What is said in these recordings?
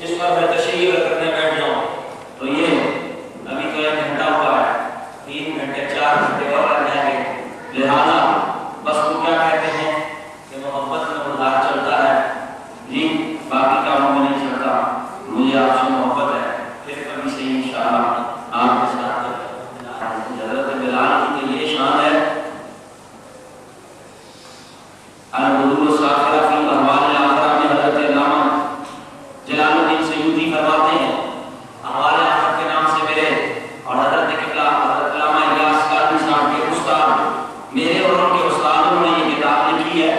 جس پر میں تشریح کرنے بیٹھ جاؤں تو یہ ابھی تو 1 گھنٹہ ہوا ہے، 3 گھنٹے 4 گھنٹے اور لگ جائیں گے، لہٰذا بس وہ کیا کہتے ہیں کہ محبت میں مدار چلتا ہے جی، باقی کاموں میں نہیں چلتا، مجھے آپ سے محبت ہے، پھر کبھی سے انشاءاللہ آپ کے ساتھ حضرت بلال کی تو یہ شان ہے، البدور الساخرہ فی احوال الآخرہ میں حضرت علامہ جلال الدین سیوطی فرماتے ہیں، احوال آخرت کے نام سے میرے اور حضرت قبلہ حضرت علامہ الیاس قادری صاحب کے استاد میرے اور ان کے استادوں نے یہ کتاب لکھی ہے،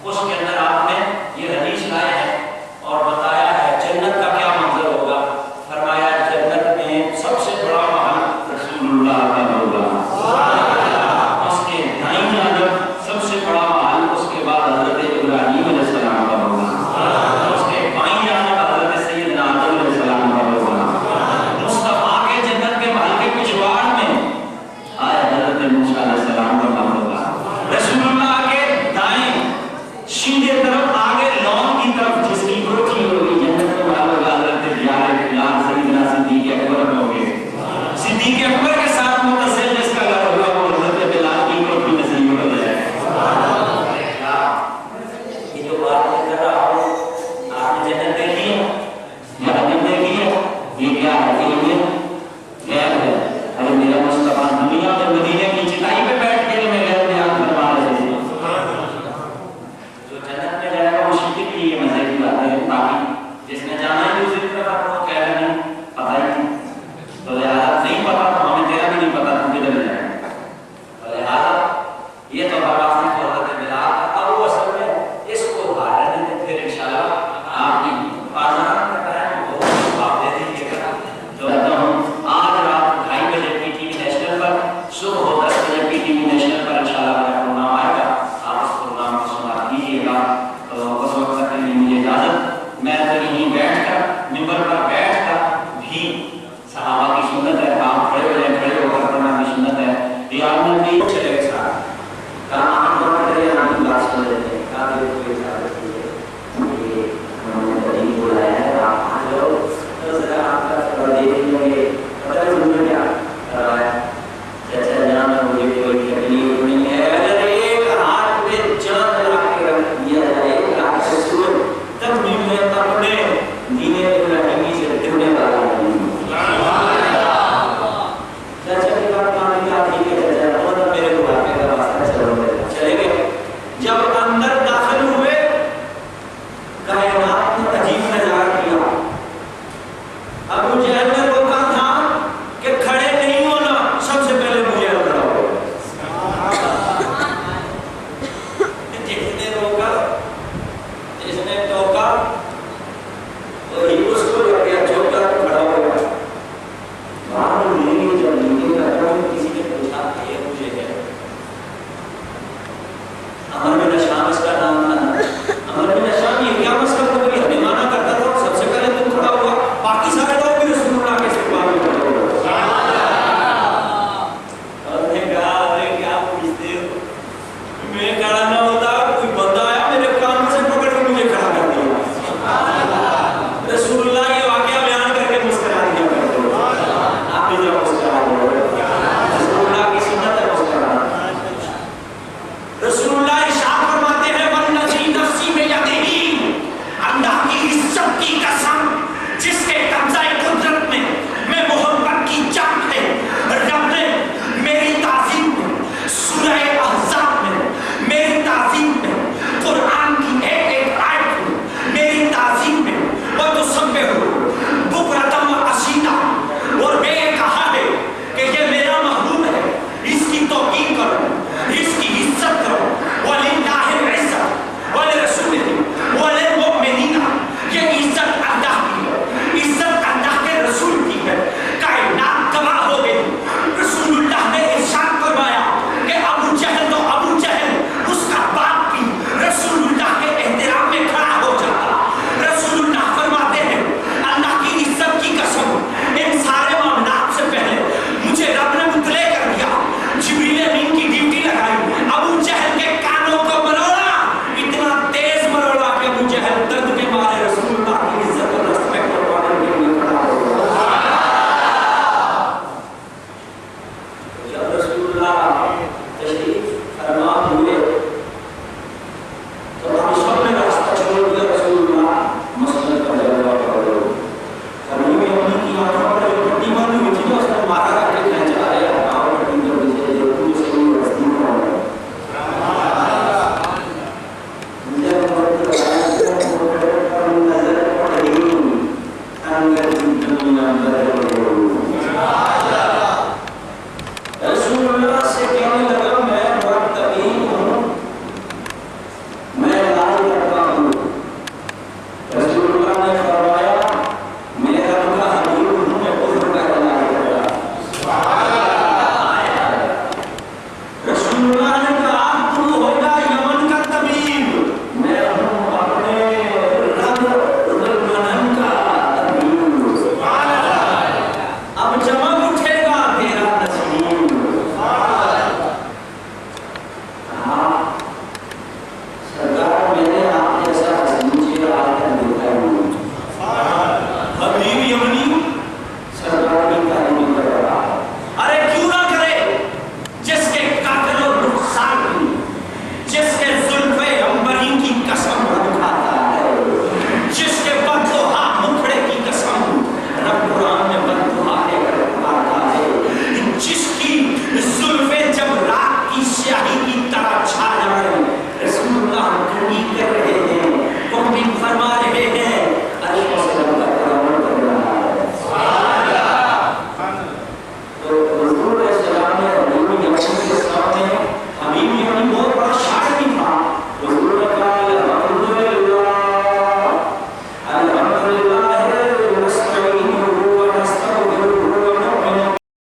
اس کے اندر آپ نے یہ حدیث لائے ہیں اور بتایا ہے جنت کا کیا منظر ہوگا، فرمایا جنت میں سب سے بڑا محل رسول اللہ کا ہوگا، اس کے دائیں جانب سب سے بڑا محل اس کے بعد حضرت ابراہیم علیہ السلام کا ہوگا، اس کے بائیں جانب حضرت سیدنا آدم علیہ السلام کا ہوگا، مصطفیٰ کے جنت کے محل کے پچھواڑ میں آئے حضرت موسیٰ علیہ السلام کا محل ہوگا، رسول اللہ کے دائیں سیدھے طرف آگے لون کی طرف جس کی کوٹھی ہوگی جنت کا محل ہوگا، حضرت یار سیدنا صدیق اکبر میں ہوگے، صدیق اکبر کے ساتھ متصل جس کا گھر ہوگا وہ حضرت بلال کی کوٹھی نصیب ہو جائے۔ یہ جو بات میں کر رہا ہوں آپ نے جنت دیکھی ہے، جہنم دیکھی ہے، یہ کیا ہے؟ یہ غیب ہے۔ ارے میرا مصطفیٰ دنیا میں مدینے کی چٹائی پہ بیٹھ کے میں غیب بیان فرما رہے تھے، جو جنت میں جائے گا وہ شکر کی یہ مزے کی بات ہے، تاکہ جس نے جانا ہے اسے بھی پتا وہ کہہ رہے نہیں پتا ہی نہیں، تو لہٰذا نہیں پتا تو ہمیں تیرا بھی نہیں پتا تم کدھر جائے گا، تو لہٰذا یہ تو بات ہے کہ حضرت بلال اب وہ اصل میں اس کو حاضر نہیں، پھر انشاءاللہ آپ کی آزان کا ٹائم ہو آپ دے دیجیے گا، جو کہتا ہوں آج رات 2:30 بجے پی ٹی وی نیشنل پر، صبح 10 بجے پی ٹی وی نیشنل پر انشاءاللہ میرا پروگرام آئے گا، آپ اس پروگرام کو سنا کیجیے گا، تو اس وقت تک کے لیے مجھے اجازت، میں تو یہیں بیٹھ کر ممبر پر بیٹھ کر بھی صحابہ کی سنت ہے، آپ کھڑے ہو جائیں، کھڑے ہو کر پڑھنا بھی سنت ہے، یہ آپ نے بھی چلے گئے ساتھ کہاں آپ دونوں کرے یا نام کی بات سن لیتے ہیں، کہاں بھی کوئی اجازت نہیں ہے، یہ ہم نے قریب بلایا ہے، آپ آ جاؤ، تو ذرا آپ کا تھوڑا دیکھ لیں گے، پتہ ہے مجھے کیا کروایا، چچا جان مجھے کوئی تکلیف نہیں ہے، اگر ایک ہاتھ میں چاند لا کے رکھ دیا جائے، ایک ہاتھ سے سورج، تب بھی میں اپنے دینے